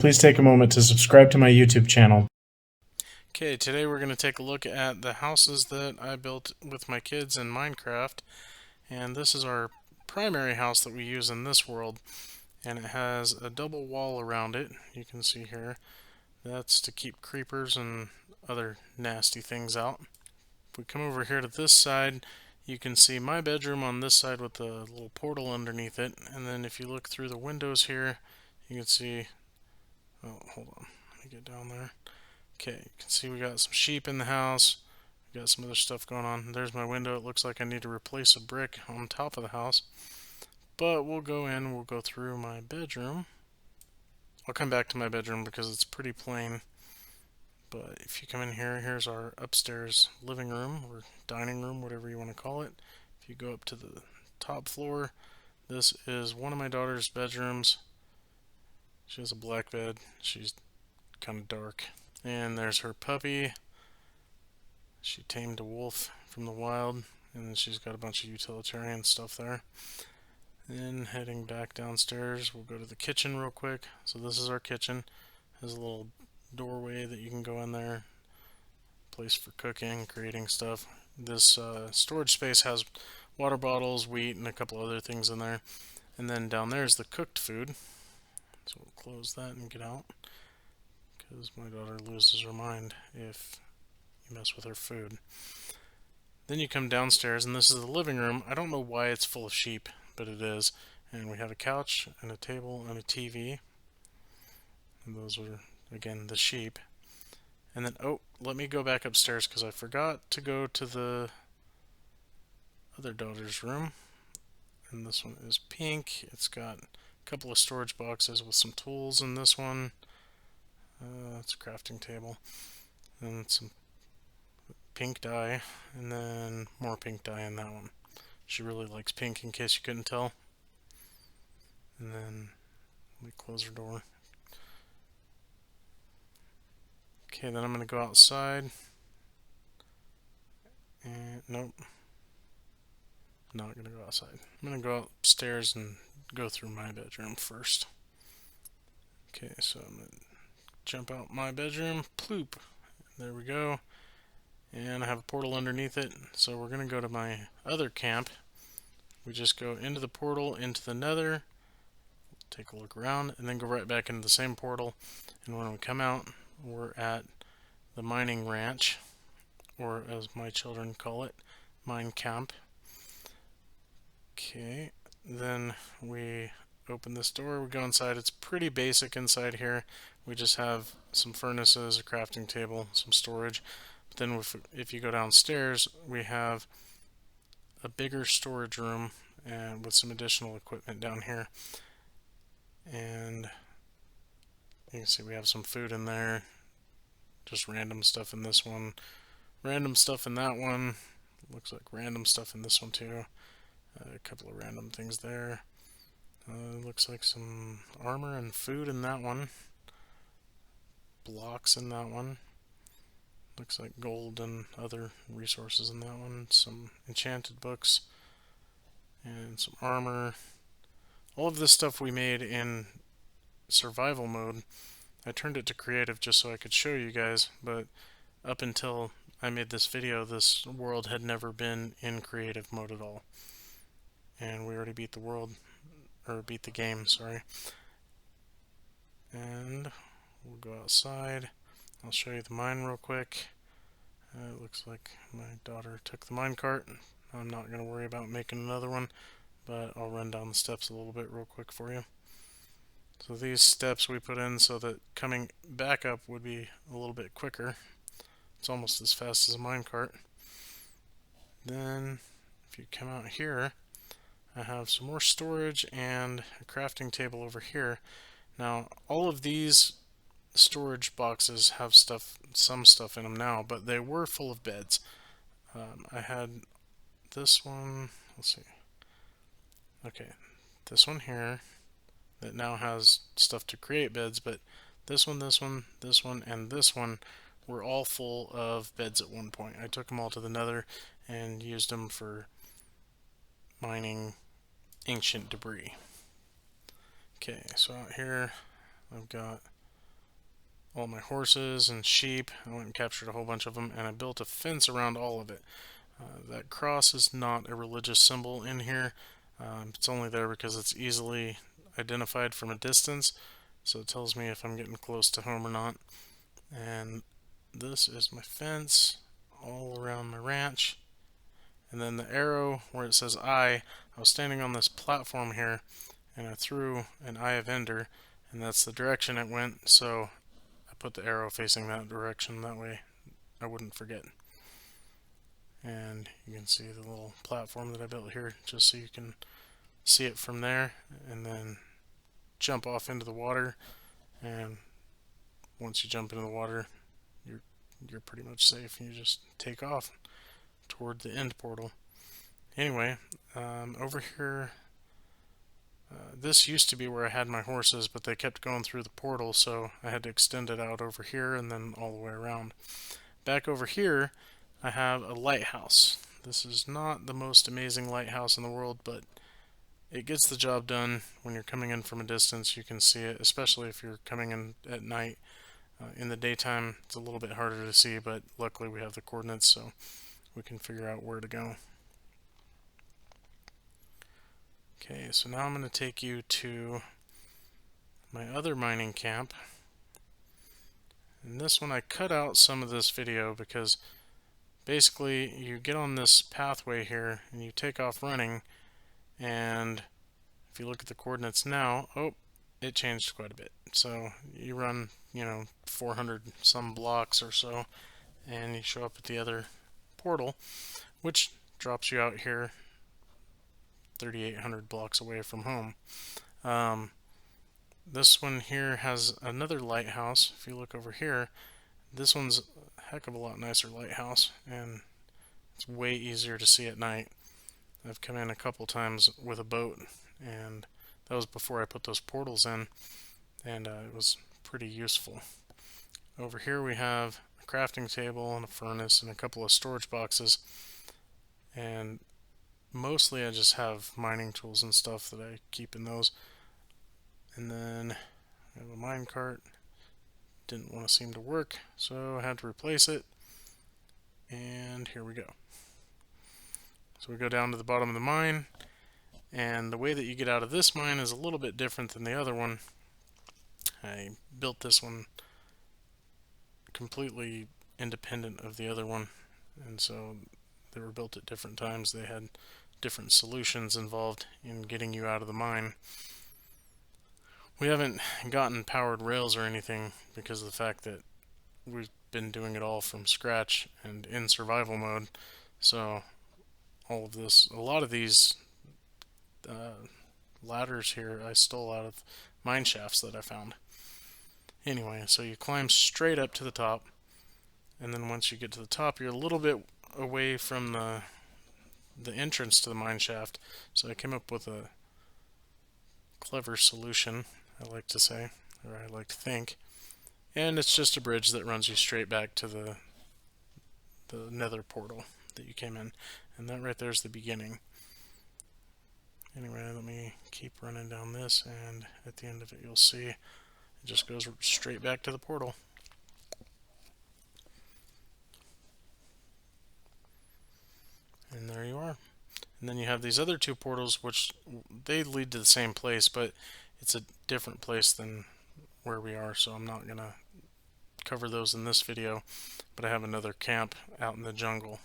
Please take a moment to subscribe to my YouTube channel. Okay, today we're going to take a look at the houses that I built with my kids in Minecraft. And this is our primary house that we use in this world. And it has a double wall around it. You can see here. That's to keep creepers and other nasty things out. If we come over here to this side, you can see my bedroom on this side with the little portal underneath it. And then if you look through the windows here, you can see... Oh, hold on. Let me get down there. Okay, you can see we got some sheep in the house. We got some other stuff going on. There's my window. It looks like I need to replace a brick on top of the house. But we'll go through my bedroom. I'll come back to my bedroom because it's pretty plain. But if you come in here, here's our upstairs living room or dining room, whatever you want to call it. If you go up to the top floor, this is one of my daughter's bedrooms. She has a black bed. She's kind of dark. And there's her puppy. She tamed a wolf from the wild, and then she's got a bunch of utilitarian stuff there. Then heading back downstairs, we'll go to the kitchen real quick. So this is our kitchen. Has a little doorway that you can go in there. Place for cooking, creating stuff. This storage space has water bottles, wheat, and a couple other things in there. And then down there is the cooked food. So we'll close that and get out, because my daughter loses her mind if you mess with her food. Then you come downstairs, and this is the living room. I don't know why it's full of sheep, but it is. And we have a couch and a table and a TV. And those are, again, the sheep. And then, oh, let me go back upstairs because I forgot to go to the other daughter's room. And this one is pink. It's got a couple of storage boxes with some tools in this one. It's a crafting table. And some pink dye, and then more pink dye in that one. She really likes pink, in case you couldn't tell. And then let me close her door. Okay, then I'm going to go outside. And nope. Not going to go outside. I'm going to go upstairs and go through my bedroom first. Okay, so I'm going to jump out my bedroom. Ploop. There we go. And I have a portal underneath it. So we're going to go to my other camp. We just go into the portal, into the nether, take a look around, and then go right back into the same portal. And when we come out, we're at the mining ranch, or as my children call it, mine camp. Okay, then we open this door, we go inside. It's pretty basic inside here. We just have some furnaces, a crafting table, some storage. But then if you go downstairs, we have a bigger storage room and with some additional equipment down here. And you can see we have some food in there, just random stuff in this one, random stuff in that one, looks like random stuff in this one too, a couple of random things there. Looks like some armor and food in that one, blocks in that one, looks like gold and other resources in that one, some enchanted books, and some armor. All of this stuff we made in survival mode. I turned it to creative just so I could show you guys, but up until I made this video, this world had never been in creative mode at all. And we already beat the world, or beat the game, sorry. And we'll go outside. I'll show you the mine real quick. It looks like my daughter took the mine cart. I'm not going to worry about making another one, but I'll run down the steps a little bit real quick for you. So these steps we put in so that coming back up would be a little bit quicker. It's almost as fast as a minecart. Then if you come out here, I have some more storage and a crafting table over here. Now all of these storage boxes have some stuff in them now, but they were full of beds. I had this one, let's see. Okay, this one here that now has stuff to create beds, but this one, this one, this one, and this one were all full of beds at one point. I took them all to the nether and used them for mining ancient debris. Okay, so out here I've got all my horses and sheep. I went and captured a whole bunch of them, and I built a fence around all of it. That cross is not a religious symbol in here. It's only there because it's easily identified from a distance, so it tells me if I'm getting close to home or not. And this is my fence all around my ranch. And then the arrow where it says I was standing on this platform here, and I threw an Eye of Ender, and that's the direction it went, so I put the arrow facing that direction, that way I wouldn't forget. And you can see the little platform that I built here, just so you can see it from there, and then jump off into the water. And once you jump into the water, you're pretty much safe. You just take off toward the end portal. Anyway, over here, this used to be where I had my horses, but they kept going through the portal, so I had to extend it out over here and then all the way around. Back over here, I have a lighthouse. This is not the most amazing lighthouse in the world, but it gets the job done. When you're coming in from a distance, you can see it, especially if you're coming in at night. In the daytime, it's a little bit harder to see, but luckily we have the coordinates, so we can figure out where to go. Okay, so now I'm going to take you to my other mining camp. And this one, I cut out some of this video because basically you get on this pathway here and you take off running, and if you look at the coordinates now, oh, it changed quite a bit. So you run, 400 some blocks or so, and you show up at the other portal, which drops you out here 3,800 blocks away from home. This one here has another lighthouse. If you look over here, this one's a heck of a lot nicer lighthouse, and it's way easier to see at night. I've come in a couple times with a boat, and that was before I put those portals in, and it was pretty useful. Over here we have a crafting table and a furnace and a couple of storage boxes, and mostly I just have mining tools and stuff that I keep in those. And then I have a mine cart. Didn't want to seem to work, so I had to replace it. And here we go. So we go down to the bottom of the mine, and the way that you get out of this mine is a little bit different than the other one. I built this one completely independent of the other one, and so they were built at different times. They had different solutions involved in getting you out of the mine. We haven't gotten powered rails or anything because of the fact that we've been doing it all from scratch and in survival mode. So all of this, a lot of these ladders here I stole out of mine shafts that I found. Anyway, so you climb straight up to the top, and then once you get to the top, you're a little bit away from the entrance to the mine shaft. So I came up with a clever solution, I like to say, or I like to think, and it's just a bridge that runs you straight back to the nether portal that you came in, and that right there is the beginning. Anyway, let me keep running down this, and at the end of it you'll see it just goes straight back to the portal. And there you are. And then you have these other two portals, which they lead to the same place, but it's a different place than where we are, so I'm not going to cover those in this video, but I have another camp out in the jungle.